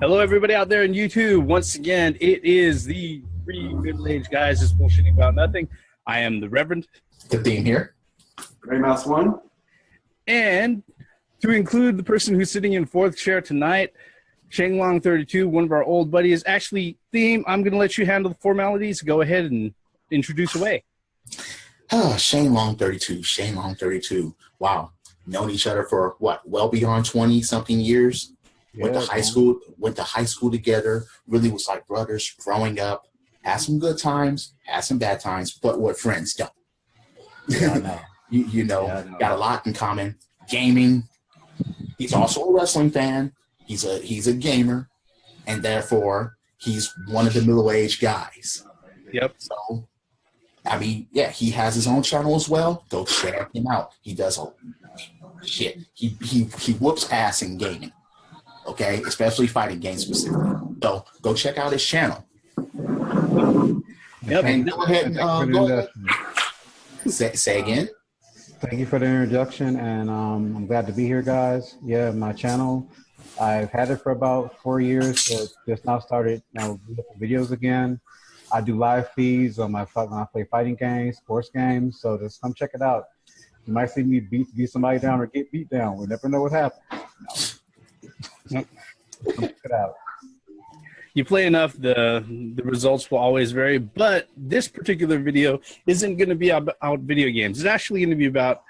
Hello, everybody out there on YouTube. Once again, it is the three middle-aged guys just bullshitting about nothing. I am the Reverend. The theme here. Gray Mouse 1. And to include the person who's sitting in fourth chair tonight, Shanglong32, one of our old buddies. Actually, theme, I'm going to let you handle the formalities. Go ahead and introduce away. Oh, Shanglong32. Shanglong32. Wow. Known each other for what? Well beyond 20-something years. Yeah, went to high school together, really was like brothers growing up, had some good times, had some bad times, but what friends don't. Yeah, I know. you know, got a lot in common. Gaming. He's also a wrestling fan. He's a gamer, and therefore he's one of the middle-aged guys. Yep. So I mean, yeah, he has his own channel as well. Go check him out. He does a shit. He whoops ass in gaming. Okay, especially fighting games specifically. So go check out his channel. Yep. And go ahead. Go ahead. Say again. Thank you for the introduction, and I'm glad to be here, guys. Yeah, my channel, I've had it for about 4 years, so just now started videos again. I do live feeds on when I play fighting games, sports games, so just come check it out. You might see me beat somebody down or get beat down. We'll never know what happens. Come check it out. You play enough, the results will always vary, but this particular video isn't going to be about video games. It's actually going to be about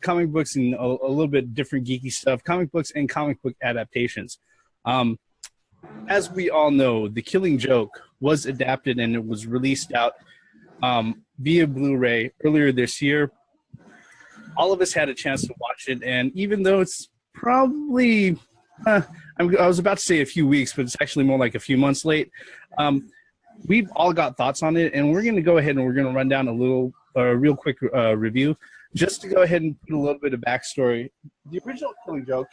comic books and a little bit different geeky stuff, comic books and comic book adaptations. As we all know, The Killing Joke was adapted and it was released out via Blu-ray earlier this year. All of us had a chance to watch it, and even though it's probably... I was about to say a few weeks, but it's actually more like a few months late. We've all got thoughts on it, and we're going to go ahead and we're going to run down a real quick review, just to go ahead and put a little bit of backstory. The original Killing Joke,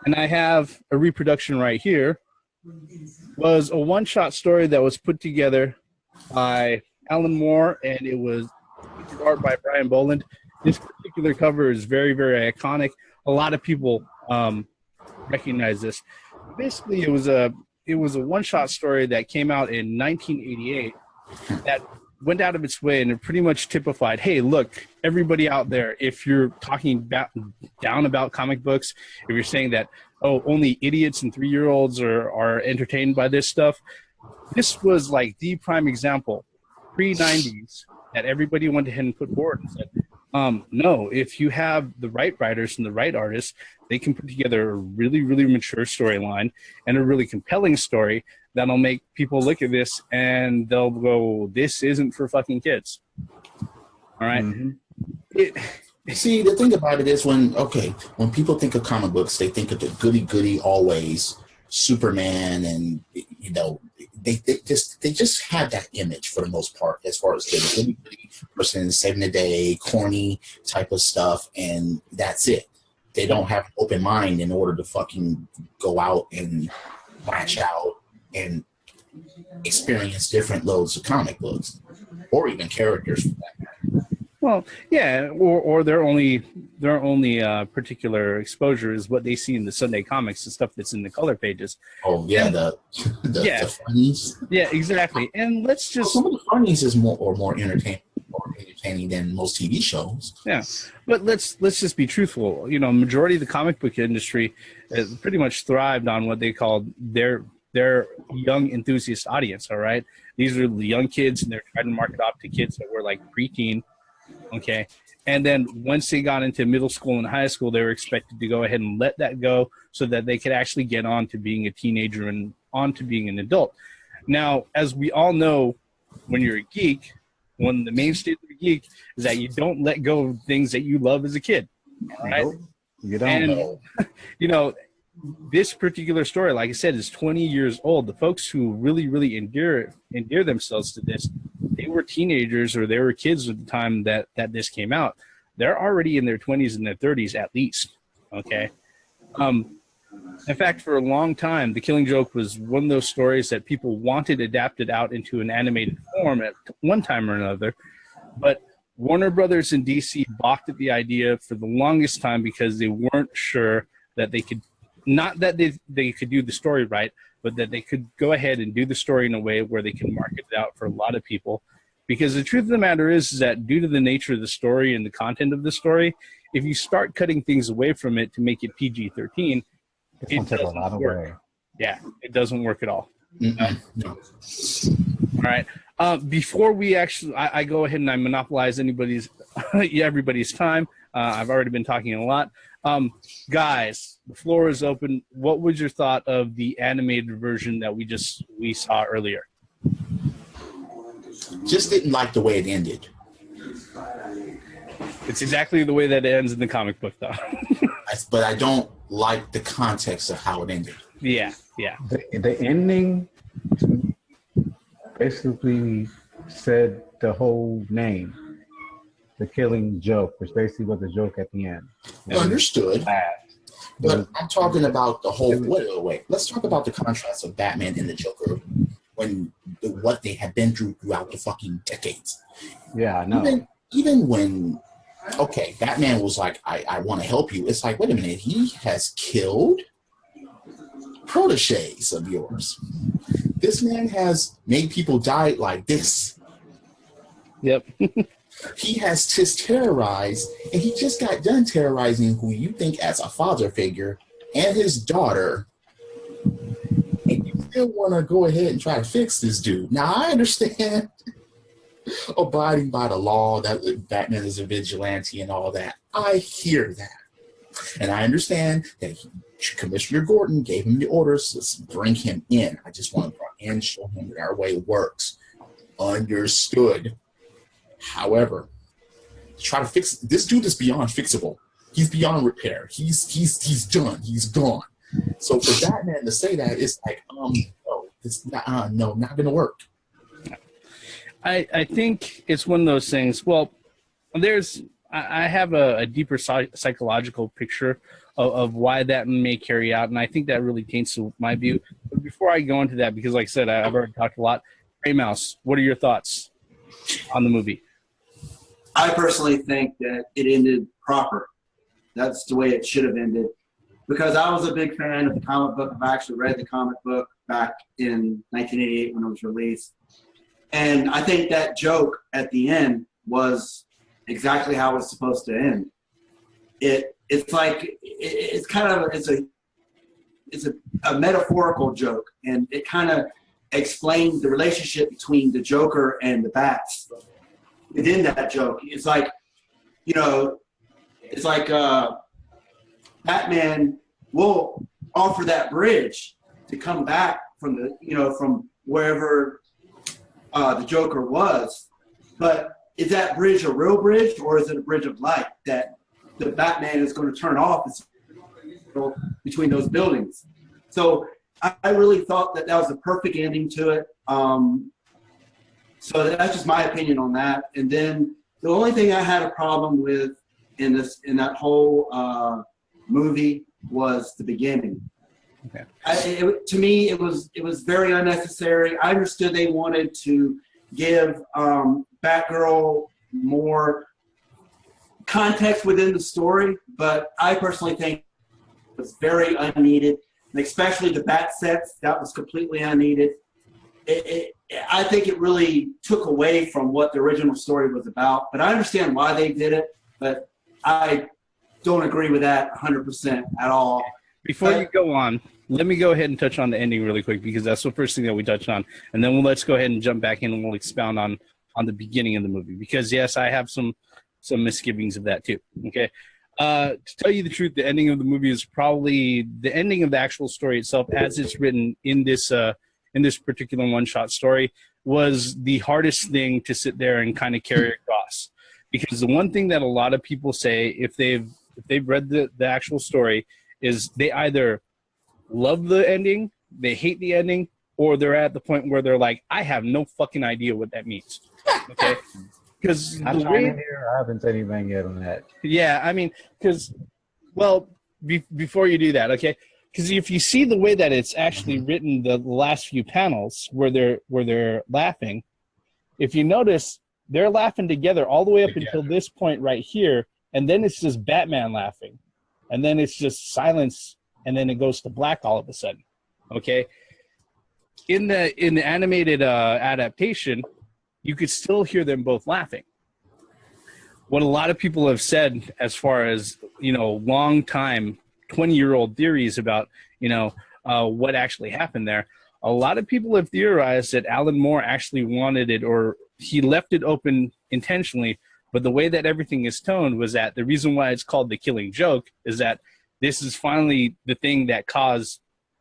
and I have a reproduction right here, was a one-shot story that was put together by Alan Moore, and it was art by Brian Boland. This particular cover is very, very iconic. A lot of people recognize this. Basically, it was a one-shot story that came out in 1988 that went out of its way, and it pretty much typified, hey, look, everybody out there, if you're talking down about comic books, if you're saying that, oh, only idiots and 3-year-olds are entertained by this stuff, this was like the prime example, pre-90s, that everybody went ahead and put forward and said, no, if you have the right writers and the right artists, they can put together a really, really mature storyline and a really compelling story that'll make people look at this and they'll go, this isn't for fucking kids. All right? Mm-hmm. See, the thing about it is when people think of comic books, they think of the goody-goody always, Superman, and, you know, they just have that image for the most part as far as the goody-goody person, saving the day, corny type of stuff, and that's it. They don't have an open mind in order to fucking go out and branch out and experience different loads of comic books or even characters for that matter. Well, yeah, or their only particular exposure is what they see in the Sunday comics, the stuff that's in the color pages. Oh yeah, and, the funnies. Yeah, exactly. And let's just some of the funnies is more entertaining than most TV shows. Yeah, but let's just be truthful. You know, majority of the comic book industry has pretty much thrived on what they call their young enthusiast audience. All right, these are the young kids, and they're trying to market off to kids that were like preteen. Okay, and then once they got into middle school and high school, they were expected to go ahead and let that go so that they could actually get on to being a teenager and on to being an adult. Now, as we all know, when you're a geek, one of the mainstays of a geek is that you don't let go of things that you love as a kid. All right? Nope, you don't. And, you know, this particular story, like I said, is 20 years old. The folks who really, really endear themselves to this, they were teenagers or they were kids at the time that this came out. They're already in their 20s and their 30s at least, okay? In fact, for a long time, The Killing Joke was one of those stories that people wanted adapted out into an animated form at one time or another, but Warner Brothers and DC balked at the idea for the longest time because they weren't sure that they could not that they could do the story right, but that they could go ahead and do the story in a way where they can market it out for a lot of people. Because the truth of the matter is that due to the nature of the story and the content of the story, if you start cutting things away from it to make it PG-13, It's gonna take a lot away. Yeah, it doesn't work at all. No. All right. Before we actually, I go ahead and I monopolize everybody's time. I've already been talking a lot. Guys, the floor is open. What was your thought of the animated version that we saw earlier? Just didn't like the way it ended. It's exactly the way that it ends in the comic book, though. But I don't like the context of how it ended. Yeah. The ending basically said the whole name, the killing joke, which basically was the joke at the end. Understood. But I'm talking about the whole. Wait. Let's talk about the contrast of Batman and the Joker when what they had been throughout the fucking decades. Yeah, I know. Even when, okay, Batman was like, I want to help you. It's like, wait a minute, he has killed proteges of yours. This man has made people die like this. Yep. He has just terrorized, and he just got done terrorizing who you think as a father figure and his daughter. And you still want to go ahead and try to fix this dude. Now, I understand abiding by the law, that Batman is a vigilante and all that. I hear that. And I understand that Commissioner Gordon gave him the orders to bring him in. I just want to bring in, show him that our way works. Understood. However, try to fix this dude is beyond fixable. He's beyond repair. He's done. He's gone. So for Batman to say that, it's like, no, it's not, not gonna work. I think it's one of those things. Well, I have a deeper psychological picture of why that may carry out, and I think that really taints my view. But before I go into that, because like I said, I've already talked a lot. Gray Mouse, what are your thoughts on the movie? I personally think that it ended proper. That's the way it should have ended. Because I was a big fan of the comic book. I've actually read the comic book back in 1988 when it was released. And I think that joke at the end was exactly how it was supposed to end. It's a metaphorical joke, and it kind of explained the relationship between the Joker and the Bats. Within that joke, it's like, Batman will offer that bridge to come back from from wherever the Joker was, but is that bridge a real bridge, or is it a bridge of light that the Batman is going to turn off between those buildings? So I really thought that was the perfect ending to it. So that's just my opinion on that. And then the only thing I had a problem with in that whole movie was the beginning. Okay. To me, it was very unnecessary. I understood they wanted to give Batgirl more context within the story, but I personally think it was very unneeded, and especially the bat sets. That was completely unneeded. I think it really took away from what the original story was about, but I understand why they did it, but I don't agree with that 100% at all. Before you go on, let me go ahead and touch on the ending really quick, because that's the first thing that we touched on, and then let's go ahead and jump back in and we'll expound on the beginning of the movie, because yes, I have some misgivings of that too. Okay, to tell you the truth, the ending of the movie is probably the ending of the actual story itself, as it's written in this particular one-shot story, was the hardest thing to sit there and kind of carry across, because the one thing that a lot of people say if they've read the actual story is they either love the ending, they hate the ending, or they're at the point where they're like, I have no fucking idea what that means. Okay? Because I haven't said anything yet on that. Yeah, I mean, because, well, before you do that, okay? Because if you see the way that it's actually written, the last few panels where they're laughing, if you notice, they're laughing together all the way up until this point right here, and then it's just Batman laughing, and then it's just silence, and then it goes to black all of a sudden. Okay, in the animated adaptation, you could still hear them both laughing. What a lot of people have said, as far as, you know, long time 20-year-old theories about, you know, what actually happened there. A lot of people have theorized that Alan Moore actually wanted it, or he left it open intentionally. But the way that everything is toned was that the reason why it's called The Killing Joke is that this is finally the thing that caused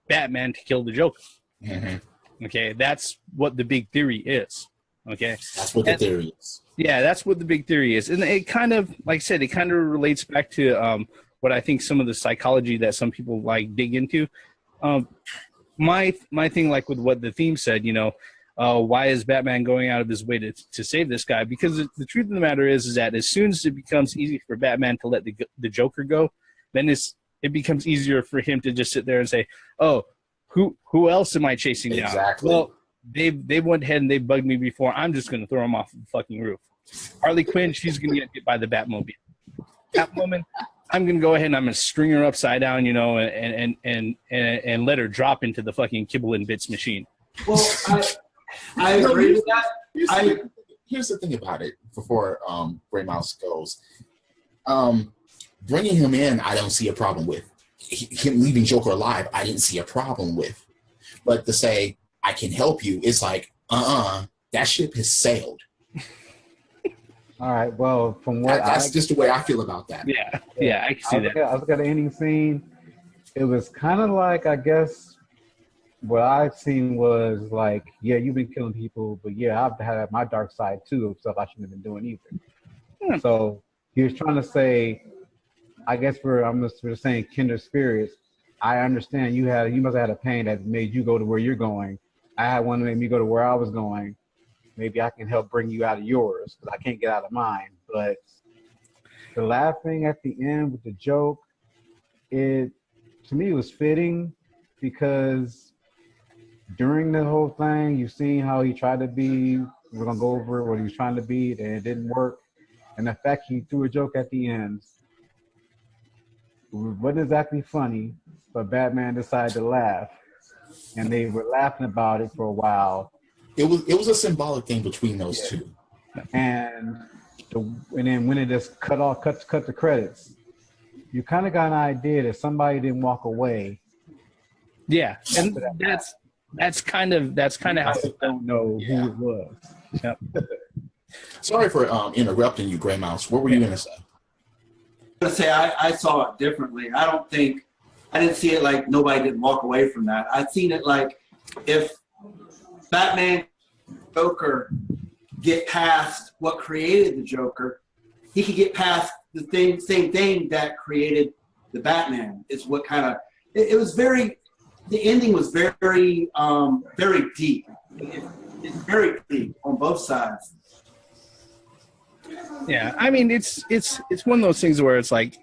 Batman to kill the Joker. Mm-hmm. Okay, that's what the big theory is. Okay, that's what the theory is. Yeah, that's what the big theory is. And it kind of, like I said, it kind of relates back to what I think some of the psychology that some people like dig into. My thing, like with what the theme said, you know, why is Batman going out of his way to save this guy? Because the truth of the matter is that as soon as it becomes easy for Batman to let the Joker go, then it becomes easier for him to just sit there and say, oh, who else am I chasing down? Exactly. Well, they went ahead and they bugged me before. I'm just going to throw them off the fucking roof. Harley Quinn, she's going to get hit by the Batmobile. Catwoman, I'm going to go ahead and I'm going to string her upside down, you know, and let her drop into the fucking kibble and bits machine. Well, I agree with that. Here's the thing about it before Gray Mouse goes. Bringing him in, I don't see a problem with. Him leaving Joker alive, I didn't see a problem with. But to say, I can help you, it's like, that ship has sailed. All right, well, from what that's just the way I feel about that. Yeah, I can see that. I was looking at the ending scene. It was kind of like, I guess, what I've seen was like, yeah, you've been killing people, but yeah, I've had my dark side too of stuff I shouldn't have been doing either. So he was trying to say, I guess we're saying kindred spirits. I understand you must have had a pain that made you go to where you're going. I had one that made me go to where I was going. Maybe I can help bring you out of yours because I can't get out of mine. But the laughing at the end with the joke, to me, it was fitting because during the whole thing, you've seen how he tried to be, we're going to go over what he was trying to be, and it didn't work. And the fact he threw a joke at the end wasn't exactly funny, but Batman decided to laugh. And they were laughing about it for a while. It was a symbolic thing between those two. And then when it just cut the credits, you kind of got an idea that somebody didn't walk away. Yeah, and that's kind of how I don't know who it was. Yep. Sorry for interrupting you, Gray Mouse. What were you going to say? I'm going to say I saw it differently. I didn't see it like nobody didn't walk away from that. I seen it like if Batman Joker get past what created the Joker, he could get past the same thing that created the Batman. Is what kind of it was very. The ending was very, very deep. It's very deep on both sides. Yeah, I mean it's one of those things where it's like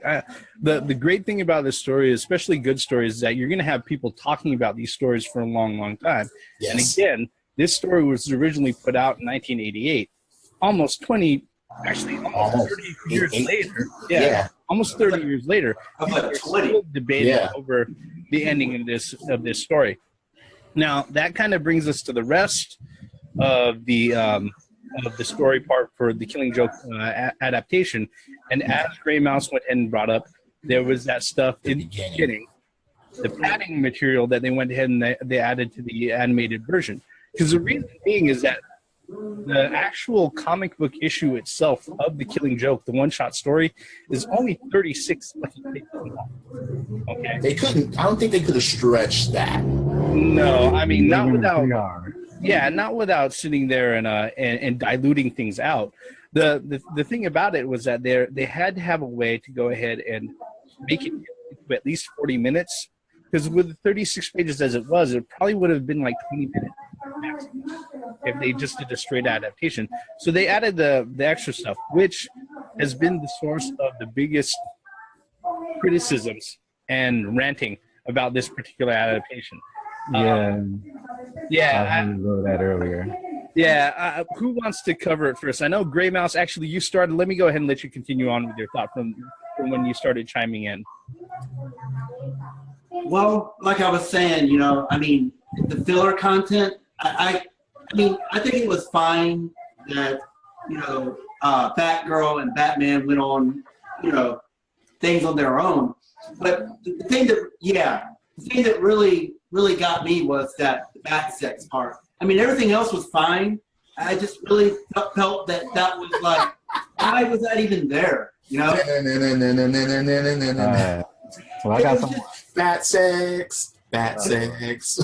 the great thing about this story, especially good stories, is that you're going to have people talking about these stories for a long, long time. Yes. And again, this story was originally put out in 1988, almost 30 years later. Yeah, almost 30 years later. We're still debating over the ending of this story. Now that kind of brings us to the rest of the story part for the Killing Joke adaptation. And as Gray Mouse went ahead and brought up, there was that stuff in the beginning, the padding material that they went ahead and they added to the animated version. Because the reason being is that the actual comic book issue itself of the Killing Joke, the one-shot story, is only 36 pages long. Okay. I don't think they could have stretched that. No, I mean not without sitting there and diluting things out. The thing about it was that they had to have a way to go ahead and make it into at least 40 minutes. Because with the 36 pages as it was, it probably would have been like 20 minutes maximum if they just did a straight adaptation. So they added the extra stuff, which has been the source of the biggest criticisms and ranting about this particular adaptation. I wrote that earlier. Yeah, who wants to cover it first? I know Gray Mouse, actually you started. Let me go ahead and let you continue on with your thought from when you started chiming in. Well, like I was saying, you know, I mean, the filler content, I mean, I think it was fine that, you know, Batgirl and Batman went on, you know, things on their own. But the thing that really got me was that bat sex part. I mean, everything else was fine. I just really felt that was like, why was that even there? You know? Well, I got some. Bat sex. Bat sex.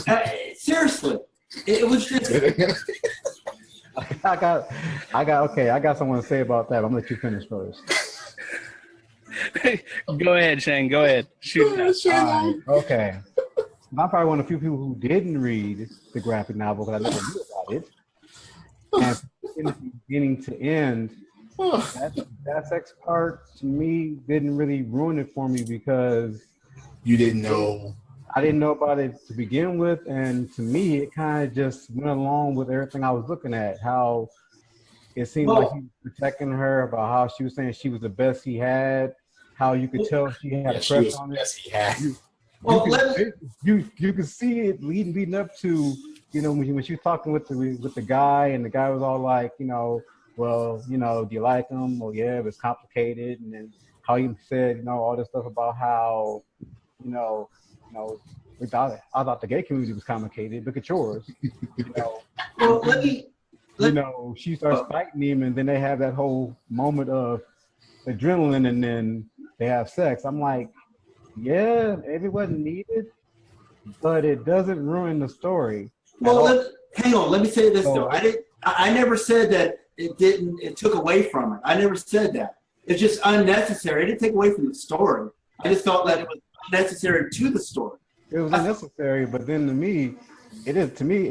Seriously, it was just. I got someone to say about that. I'm gonna let you finish first. Go ahead, Shane. Go ahead. Shoot. Okay. I'm probably one of the few people who didn't read the graphic novel, but I never knew about it. And from beginning to end, that sex part to me didn't really ruin it for me because you didn't know. I didn't know about it to begin with, and to me, it kind of just went along with everything I was looking at. How it seemed like he was protecting her, about how she was saying she was the best he had. How you could tell she had a crush on it. He had. You could see it leading up to, you know, when she was talking with the guy, and the guy was all like, you know, well, you know, do you like him? Well, yeah, it was complicated, and then how he said, you know, all this stuff about how, you know, I thought the gay community was complicated. Look at yours. You know, you know, she starts fighting him, and then they have that whole moment of adrenaline, and then they have sex. I'm like, yeah, it wasn't needed, but it doesn't ruin the story. Well, hang on. Let me say this though. I never said that it took away from it. I never said that. It's just unnecessary. It didn't take away from the story. I just thought that it was unnecessary to the story. It was unnecessary, but then to me, it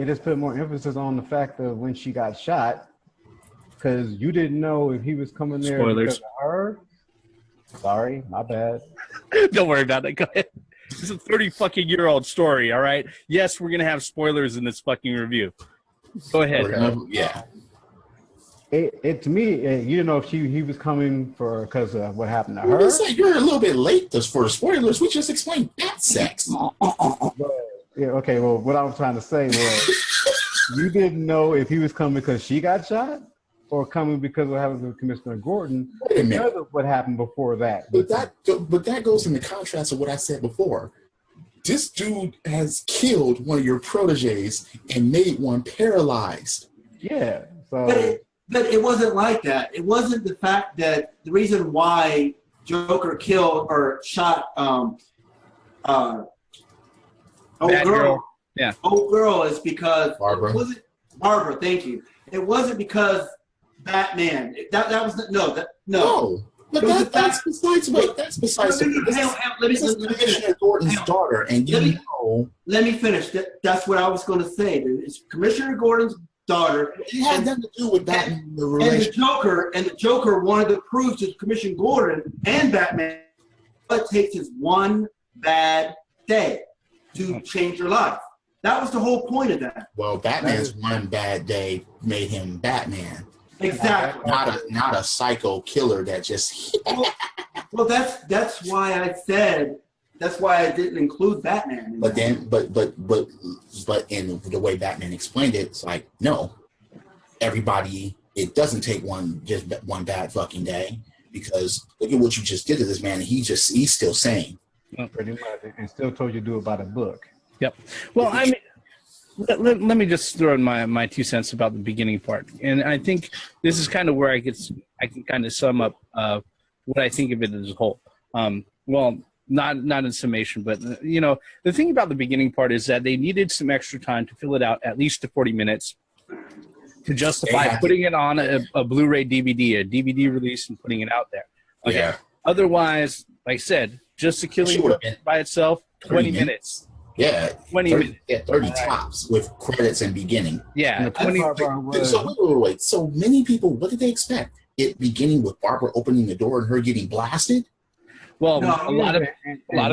just put more emphasis on the fact of when she got shot, because you didn't know if he was coming there because of her. Sorry, my bad. Don't worry about it. Go ahead. It's a 30-fucking-year-old story, all right? Yes, we're going to have spoilers in this fucking review. Go ahead. Yeah. It to me, you didn't know if he was coming because of what happened to her. You're a little bit late for the spoilers. We just explained bat sex. Yeah, okay, well, what I was trying to say was you didn't know if he was coming because she got shot or coming because of what happened with Commissioner Gordon because of what happened before that. But that goes in the contrast of what I said before. This dude has killed one of your proteges and made one paralyzed. Yeah. So. But it wasn't like that. It wasn't the fact that the reason why Joker killed or shot old girl. Yeah. Old girl is because Barbara. Barbara, thank you. It wasn't because Batman. That was no. But that's besides. Wait, that's besides. Let me Commissioner Gordon's daughter, and let me finish. That's what I was going to say. It's Commissioner Gordon's daughter. It had nothing to do with Batman. And the Joker wanted to prove to Commissioner Gordon and Batman what it takes is one bad day to change your life. That was the whole point of that. Well, Batman's one bad day made him Batman. Exactly. Not a psycho killer that just. well, that's why I said. That's why I didn't include Batman. But in the way Batman explained it, it's like, no, everybody, it doesn't take one bad fucking day, because look at what you just did to this man. He's still sane. Pretty much, and still told you to do it by the book. Yep. Well, I mean, let me just throw in my 2 cents about the beginning part, and I think this is kind of where I can kind of sum up what I think of it as a whole. Well. Not in summation, but, you know, the thing about the beginning part is that they needed some extra time to fill it out, at least to 40 minutes, to justify putting it on a Blu-ray DVD, a DVD release, and putting it out there. Okay. Yeah. Otherwise, like I said, just the killing by itself, 20 minutes. Yeah, 20 minutes. Yeah, 30 tops with credits and beginning. Yeah, 20. So wait. So many people, what did they expect? It beginning with Barbara opening the door and her getting blasted? Well, a lot of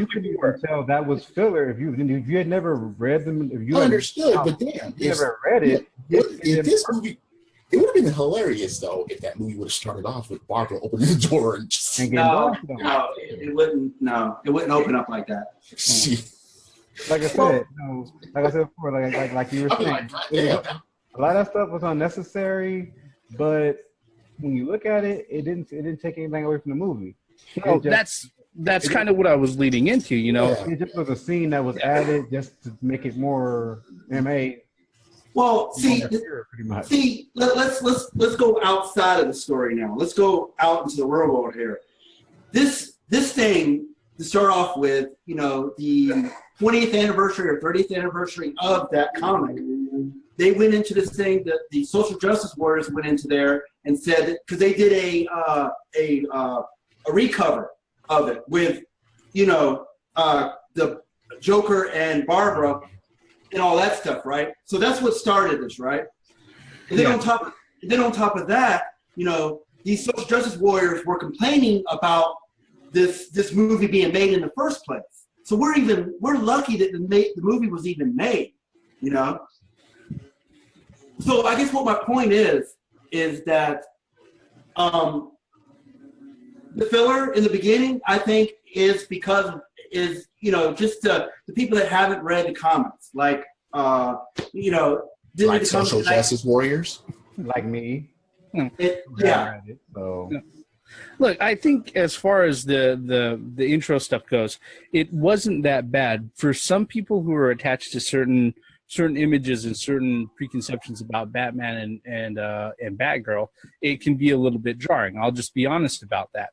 people could tell that was filler if you had never read them. If you understood, but damn, you never read it. If this movie, it would have been hilarious though if that movie would have started off with Barbara opening the door and just. No, it wouldn't. No, it wouldn't open up like that. like I said, like I said before, like you were saying, a lot of stuff was unnecessary, but when you look at it, it didn't take anything away from the movie. Well, that's kind of what I was leading into, you know. It just was a scene that was added just to make it more MA. Well, pretty much. Let's go outside of the story now. Let's go out into the real world here. This thing, to start off with, you know, the 20th anniversary or 30th anniversary of that comic, they went into this thing that the social justice warriors went into there and said that because they did a recover of it with, you know, the Joker and Barbara and all that stuff, right? So that's what started this, right? And then on top of that, you know, these social justice warriors were complaining about this movie being made in the first place. So we're lucky that the movie was even made, you know. So I guess what my point is that the filler in the beginning, I think, is you know, just the people that haven't read the comics, like you know, like social justice warriors, like me. Yeah. So. Look, I think as far as the intro stuff goes, it wasn't that bad. For some people who are attached to certain images and certain preconceptions about Batman and Batgirl, it can be a little bit jarring. I'll just be honest about that.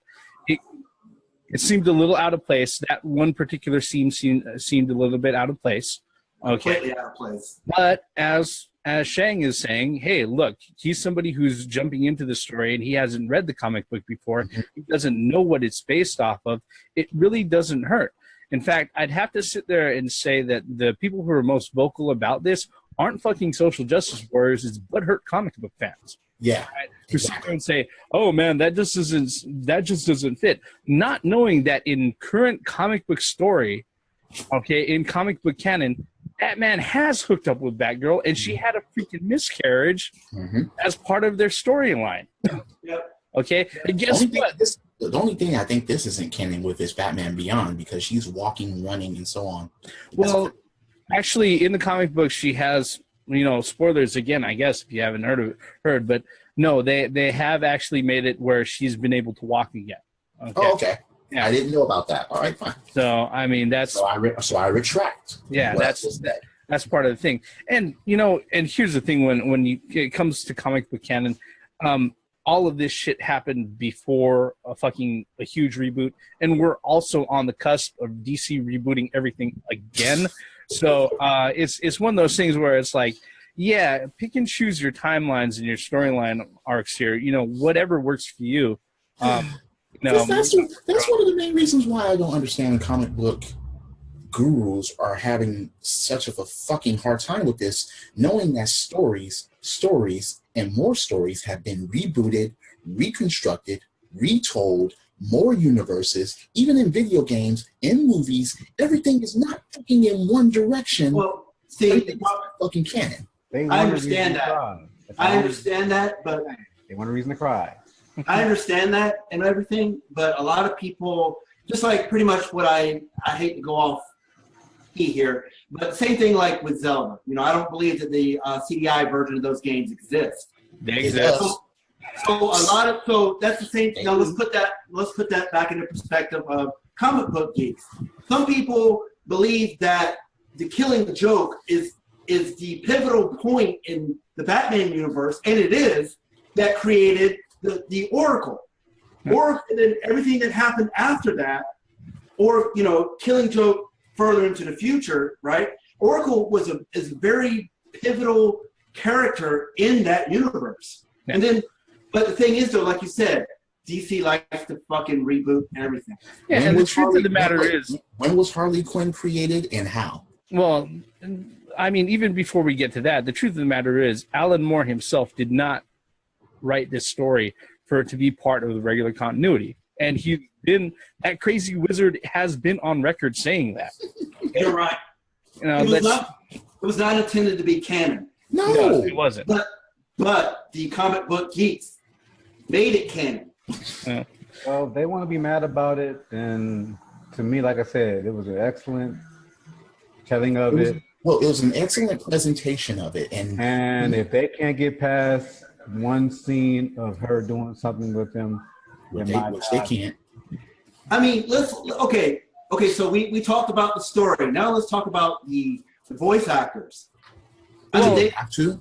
It seemed a little out of place. That one particular scene seemed a little bit out of place. Okay, completely out of place. But as Shang is saying, hey, look, he's somebody who's jumping into the story and he hasn't read the comic book before. He doesn't know what it's based off of. It really doesn't hurt. In fact, I'd have to sit there and say that the people who are most vocal about this aren't fucking social justice warriors. It's butthurt comic book fans. Yeah. Right? Who sit there and say, oh man, that just doesn't fit. Not knowing that in current comic book story, okay, in comic book canon, Batman has hooked up with Batgirl, and she had a freaking miscarriage as part of their storyline. Yep. Okay, and guess what? The only thing I think this isn't canon with is Batman Beyond, because she's walking, running, and so on. Well, actually, in the comic book, she has, you know, spoilers again, I guess, if you haven't heard, but no, they have actually made it where she's been able to walk again. Okay? Oh, okay. Yeah. I didn't know about that. All right, fine. So I mean, that's so I retract. Yeah, that's part of the thing. And you know, and here's the thing: when it comes to comic book canon, all of this shit happened before a huge reboot, and we're also on the cusp of DC rebooting everything again. So it's one of those things where it's like, yeah, pick and choose your timelines and your storyline arcs here. You know, whatever works for you. No, that's one of the main reasons why I don't understand comic book gurus are having such of a fucking hard time with this, knowing that stories, and more stories have been rebooted, reconstructed, retold, more universes, even in video games, in movies. Everything is not fucking in one direction. Well, see, fucking canon. I understand that. I understand that, but they want a reason to cry. I understand that and everything, but a lot of people, just like pretty much what I hate to go off here, but same thing like with Zelda. You know, I don't believe that the CDI version of those games exist. They exist. So that's the same. Now let's put that back into perspective of comic book geeks. Some people believe that the Killing the Joke is the pivotal point in the Batman universe, and it is, that created the Oracle. Oracle, and then everything that happened after that, or, you know, Killing Joke further into the future, right? Oracle is a very pivotal character in that universe. Yeah. And then, but the thing is, though, like you said, DC likes to fucking reboot everything. Yeah, and the truth of the matter is, when was Harley Quinn created and how? Well, I mean, even before we get to that, the truth of the matter is, Alan Moore himself did not write this story for it to be part of the regular continuity. And that crazy wizard has been on record saying that. You're right. You know, it was not intended to be canon. No, it wasn't. But the comic book geeks made it canon. Well, if they want to be mad about it, then to me, like I said, it was an excellent telling of it. Well, it was an excellent presentation of it, and if they can't get past one scene of her doing something with him, which they can't. I mean, okay. So we talked about the story. Now let's talk about the voice actors. Well, they have to.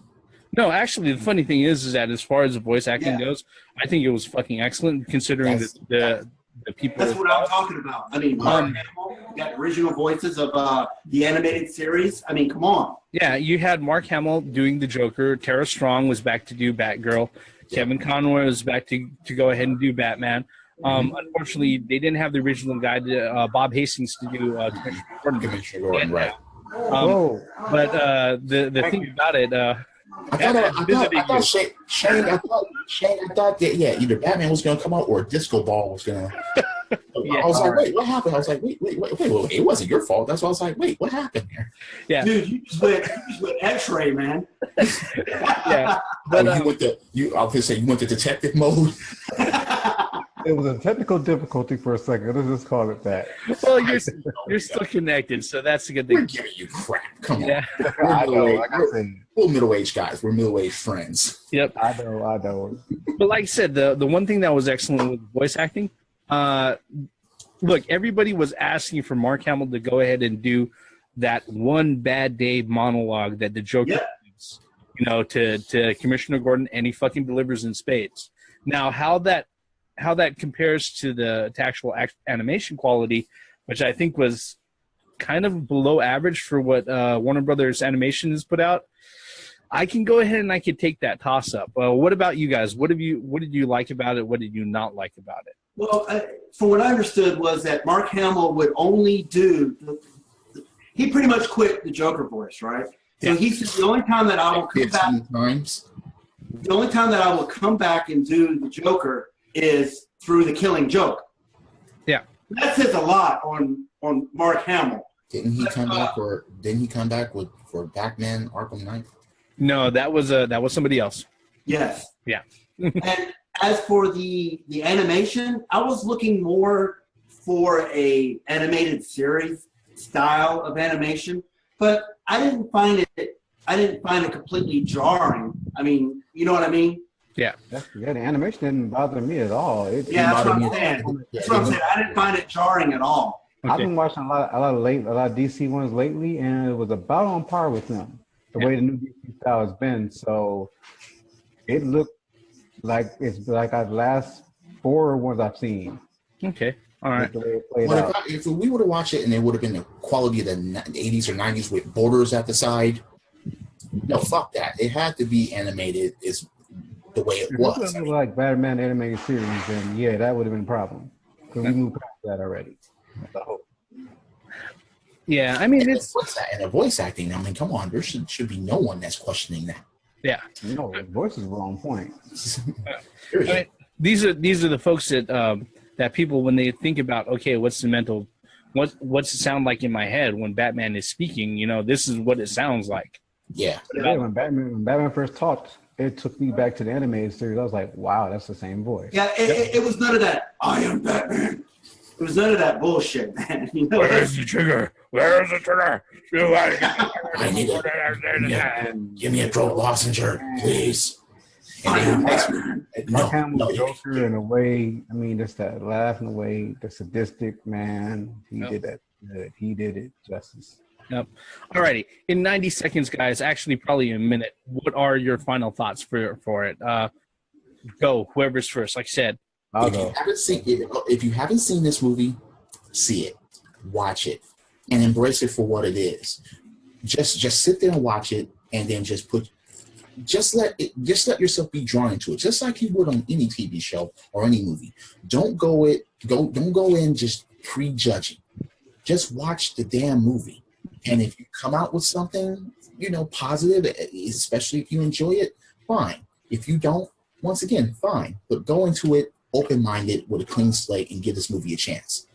No, actually, the funny thing is that as far as the voice acting goes, I think it was fucking excellent considering the people. That's what I'm talking about. I mean, Mark Hamill got original voices of the animated series. I mean, come on. Yeah, you had Mark Hamill doing the Joker. Tara Strong was back to do Batgirl. Kevin Conroy was back to go ahead and do Batman. Unfortunately, they didn't have the original guy, Bob Hastings, to do Commissioner Gordon, right? But the thing about it, I thought Shane, I thought that either Batman was going to come out or a disco ball was going to. I was like, wait, what happened? I was like, wait, it wasn't your fault. That's why I was like, wait, what happened there? Yeah, dude, you just went X-ray, man. Yeah, but I was gonna say you went to detective mode. It was a technical difficulty for a second. Let's just call it that. Well, you're still connected, so that's a good thing. We're giving you crap. Come on. Yeah. We're middle-aged guys. We're middle-aged friends. Yep. I know. But like I said, the one thing that was excellent with voice acting, look, everybody was asking for Mark Hamill to go ahead and do that one bad day monologue that the Joker gives, to Commissioner Gordon, and he fucking delivers in spades. Now, how that compares to the actual animation quality, which I think was kind of below average for what Warner Brothers Animation has put out, I can go ahead and I can take that toss up. What about you guys? What did you like about it? What did you not like about it? Well, from what I understood was that Mark Hamill would only do. He pretty much quit the Joker voice, right? So he said the only time that I will come back. The only time that I will come back and do the Joker is through the Killing Joke. Yeah, that says a lot on Mark Hamill. Didn't he come back for Batman Arkham Knight? No, that was somebody else. Yes. Yeah. And as for the animation, I was looking more for a animated series style of animation, but I didn't find it completely jarring. I mean, you know what I mean? Yeah. The animation didn't bother me at all. That's what I'm saying. I didn't find it jarring at all. Okay. I've been watching a lot of DC ones lately, and it was about on par with them. The way the new DC style has been, so it looked like it's like our last 4 ones I've seen. Okay. All right. If we would have watched it and it would have been the quality of the 80s or 90s with borders at the side, no, fuck that. It had to be animated. Is the way it was. If it was like Batman animated series, then that would have been a problem. Because we moved past that already. Yeah, I mean, it's what's that? And the voice acting. I mean, come on, there should be no one that's questioning that. Yeah, no, the voices were on point. I mean, these are the folks that people, when they think about, okay, what's it sound like in my head when Batman is speaking? This is what it sounds like. Yeah. When Batman first talked, it took me back to the animated series. I was like, wow, that's the same voice. Yeah, it was none of that. I am Batman. It was none of that bullshit, man. Where's the trigger? Where's the trigger? I need it. Give me a throat lozenger, please. Mark Hamill's Joker in a way, I mean, just that laugh in a way, the sadistic man, did that good. He did it justice. Yep. All righty. In 90 seconds, guys, actually probably a minute, what are your final thoughts for it? Go, whoever's first. Like I said, if you haven't seen this movie, see it, watch it, and embrace it for what it is. Just sit there and watch it, and then just let yourself be drawn into it, just like you would on any TV show or any movie. Don't go in just prejudging. Just watch the damn movie, and if you come out with something positive, especially if you enjoy it, fine. If you don't, once again, fine. But go into it open-minded with a clean slate and give this movie a chance.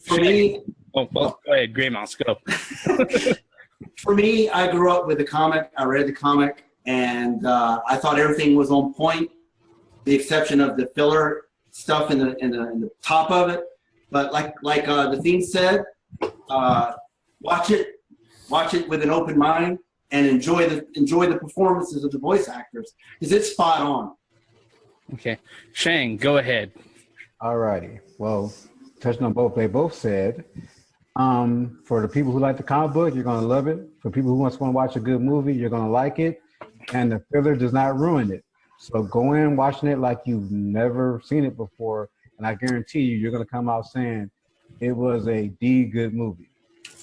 For me, go ahead, Gray Mouse, go. For me, I grew up with the comic. I read the comic, and I thought everything was on point, the exception of the filler stuff in the top of it. But like the thing said, watch it with an open mind, and enjoy the performances of the voice actors, because it's spot on. Okay, Shang, go ahead. Alrighty. Well, touching on both, they both said, for the people who like the comic book, you're gonna love it. For people who want to watch a good movie, you're gonna like it, and the filler does not ruin it. So go in watching it like you've never seen it before, and I guarantee you're gonna come out saying it was a good movie.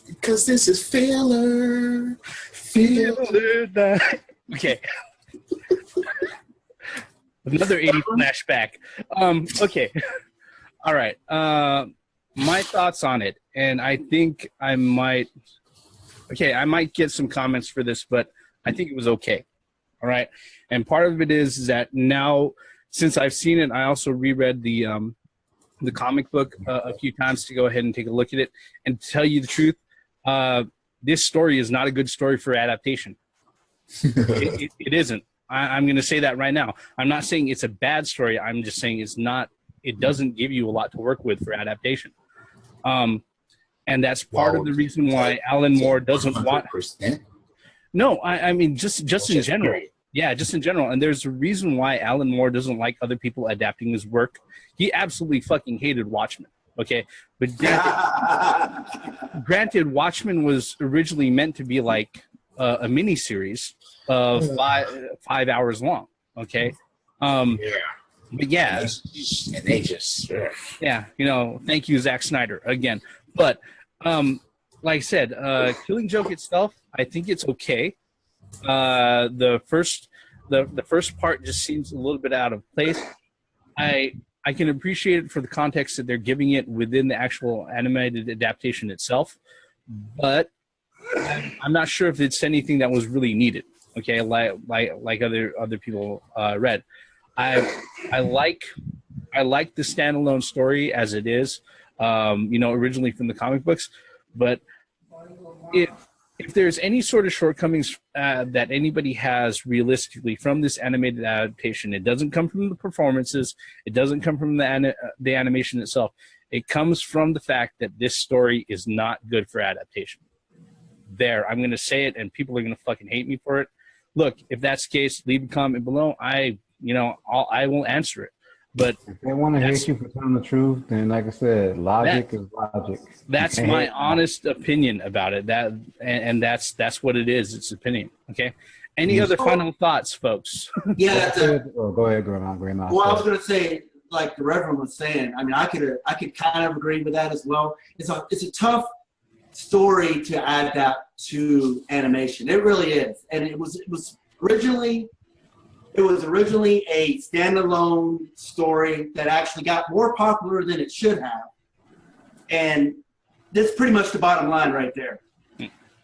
Because this is filler. Okay. Another 80s flashback. Okay. All right. My thoughts on it, and I think I might get some comments for this, but I think it was okay. All right. And part of it is that now, since I've seen it, I also reread the comic book a few times to go ahead and take a look at it. And to tell you the truth, this story is not a good story for adaptation. It isn't. I'm going to say that right now. I'm not saying it's a bad story. I'm just saying it doesn't give you a lot to work with for adaptation. And that's part of the reason why Alan Moore doesn't 100%. Want. No, I mean, just in general. Great. Yeah, just in general. And there's a reason why Alan Moore doesn't like other people adapting his work. He absolutely fucking hated Watchmen. Okay, but granted, Watchmen was originally meant to be like a mini series of 5 hours long. Okay, but yeah, and they just yeah, thank you, Zack Snyder again. But like I said, Killing Joke itself, I think it's okay. The first part just seems a little bit out of place. I can appreciate it for the context that they're giving it within the actual animated adaptation itself, but I'm not sure if it's anything that was really needed. Okay, like other people read. I like the standalone story as it is, originally from the comic books, but if there's any sort of shortcomings that anybody has realistically from this animated adaptation, it doesn't come from the performances. It doesn't come from the animation itself. It comes from the fact that this story is not good for adaptation. I'm going to say it, and people are going to fucking hate me for it. Look, if that's the case, leave a comment below. I will answer it. But if they want to hate you for telling the truth, then like I said, logic is logic. That's my honest opinion about it. And that's what it is. It's opinion. Okay. Any other final thoughts, folks? Yeah. Go ahead, Grandma. Well, I was going to say, like the Reverend was saying, I mean, I could kind of agree with that as well. It's a tough story to adapt to animation. It really is, and it was originally a standalone story that actually got more popular than it should have. And that's pretty much the bottom line right there.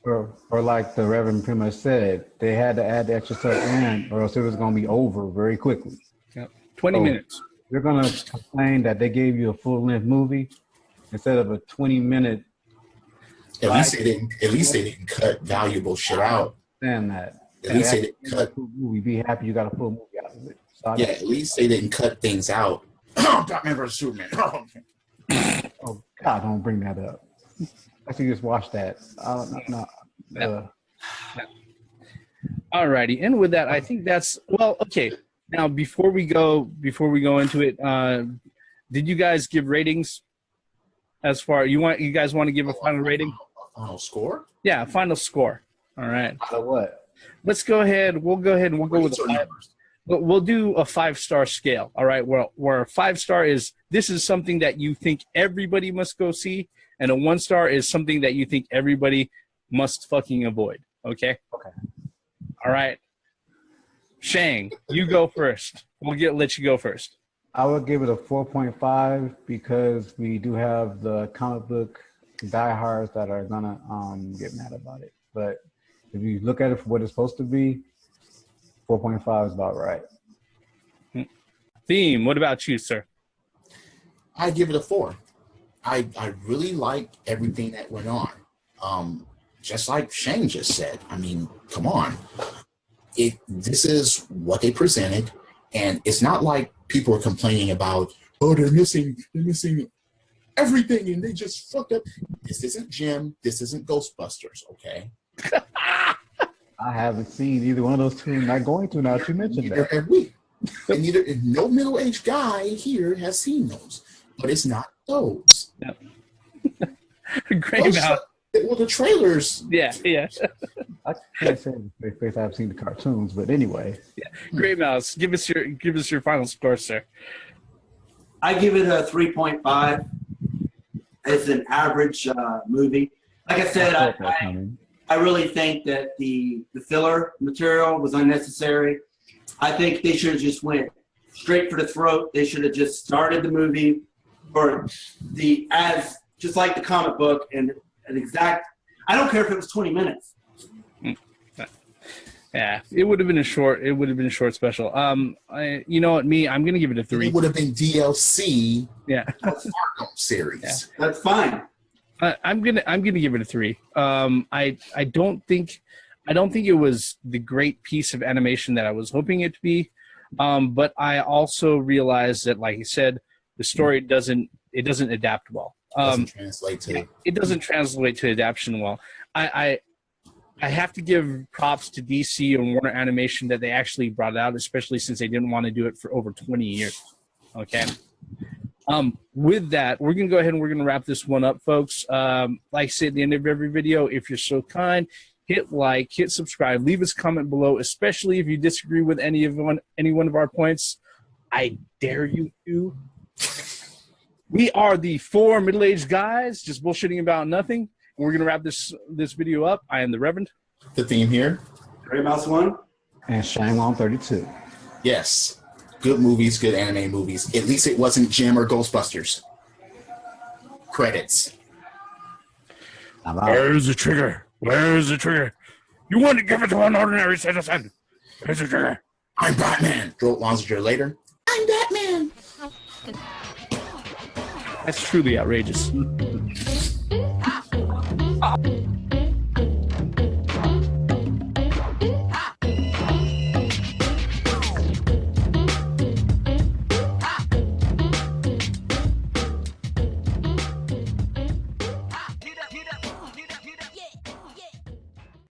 Or like the Reverend pretty much said, they had to add the extra stuff in, or else it was going to be over very quickly. Yep. 20 minutes. You're going to complain that they gave you a full-length movie instead of a 20-minute. At least they didn't cut valuable shit out. Understand that. At least they didn't cut. Movie. Be happy you got a full movie out of it. So at least they didn't cut things out. Batman vs Superman. Oh God, don't bring that up. I should just watch that. Alrighty, and with that, I think that's okay. Now, before we go into it, did you guys give ratings? As far you guys want to give a final rating? A final score? Yeah, final score. All right. So what? Let's go ahead. We'll go with we'll do a 5-star scale. All right. Where a 5-star is, this is something that you think everybody must go see, and a 1-star is something that you think everybody must fucking avoid. Okay. Okay. All right. Shang, you go first. Let you go first. I would give it a 4.5 because we do have the comic book diehards that are gonna get mad about it. But if you look at it for what it's supposed to be, 4.5 is about right. Theme, what about you, sir? I give it a 4. I really like everything that went on. Just like Shane just said. I mean, come on. This is what they presented, and it's not like people are complaining about, oh, they're missing everything, and they just fucked up. This isn't Jim. This isn't Ghostbusters, okay? I haven't seen either one of those two. I'm not going to now that you mentioned Neither that. have we. And no middle-aged guy here has seen those. But it's not those. Yep. Great Mouse. Well, the trailers. Yeah. I can't say if I've seen the cartoons, but anyway. Yeah. Great Mouse. Give us your final score, sir. I give it a 3.5. It's an average movie. Like I said, I really think that the filler material was unnecessary. I think they should have just went straight for the throat. They should have just started the movie or just like the comic book and an exact. I don't care if it was 20 minutes. Yeah, it would have been a short. It would have been a short special. You know what? I'm gonna give it a 3. It would have been DLC. Yeah, Fargo series. Yeah. That's fine. I'm gonna give it a 3. I don't think it was the great piece of animation that I was hoping it to be. But I also realized that, like you said, the story doesn't adapt well. It doesn't translate to adaptation well. I have to give props to DC and Warner Animation that they actually brought it out, especially since they didn't want to do it for over 20 years. Okay. With that, we're going to go ahead and we're going to wrap this one up, folks. Like I said at the end of every video, if you're so kind, hit like, hit subscribe, leave us a comment below, especially if you disagree with any one of our points. I dare you to. We are the 4 middle-aged guys just bullshitting about nothing. We're going to wrap this video up. I am the Reverend. The theme here. Gray Mouse 1. And Shang-Long 32. Yes. Good movies, good anime movies. At least it wasn't Jim or Ghostbusters. Credits. Where's the trigger? Where's the trigger? You want to give it to an ordinary citizen. Where's the trigger? I'm Batman. Wrote Lonziger later. I'm Batman. That's truly outrageous.